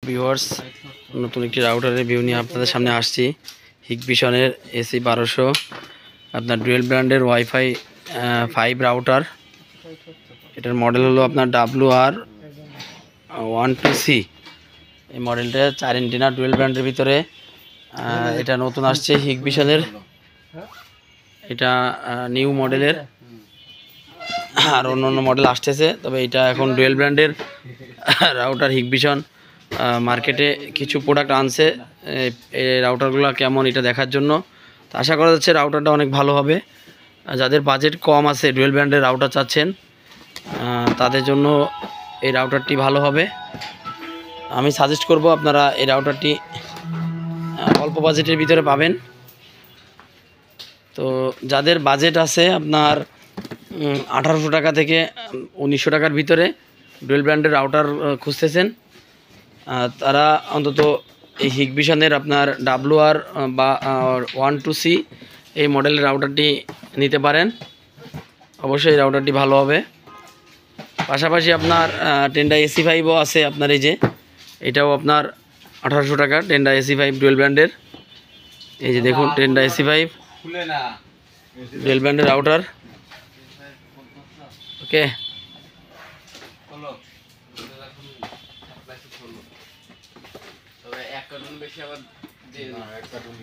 Viewers, নতুন একটি রাউটারের review নিয়ে আপনাদের সামনে আসছি। হিকভিশনের AC 1200 আপনার ডুয়েল ব্র্যান্ডের ওয়াইফাই 5 রাউটার। এটার মডেল হলো আপনার WR12C। এই মডেলটা 4 এন্টিনা ডুয়েল ব্র্যান্ডের ভিতরে। এটা নতুন আসছে হিকভিশনের, এটা নিউ মডেলের। আর অন্য মডেল আসতেছে, তবে এটা এখন ডুয়েল ব্র্যান্ডের রাউটার। হিকভিশন মার্কেটে কিছু প্রোডাক্ট আনছে এই রাউটারগুলো কেমন এটা দেখার জন্য। তো আশা করা যাচ্ছে রাউটারটা অনেক ভালো হবে। যাদের বাজেট কম আছে, ডুয়েল ব্র্যান্ডের রাউটার চাচ্ছেন, তাদের জন্য এই রাউটারটি ভালো হবে। আমি সাজেস্ট করব আপনারা এই রাউটারটি অল্প বাজেটের ভিতরে পাবেন। তো যাদের বাজেট আছে আপনার 1800 টাকা থেকে 1900 টাকার ভিতরে ডুয়েল ব্র্যান্ডের রাউটার খুঁজতেছেন, তারা অন্তত এই হিকভিশনের আপনার WR12C এই মডেলের রাউটারটি নিতে পারেন। অবশ্যই এই রাউটারটি ভালো হবে। পাশাপাশি আপনার টেন্ডা AC5ও আছে। আপনার এই যে এটাও আপনার 1800 টাকা, টেন্ডা AC5 ডুয়েল ব্র্যান্ডের। এই যে দেখুন, টেন্ডা AC5 ডুয়েল ব্র্যান্ডের রাউটার। ওকে, এক কার্টুন বেশি আবার এক কার্টুন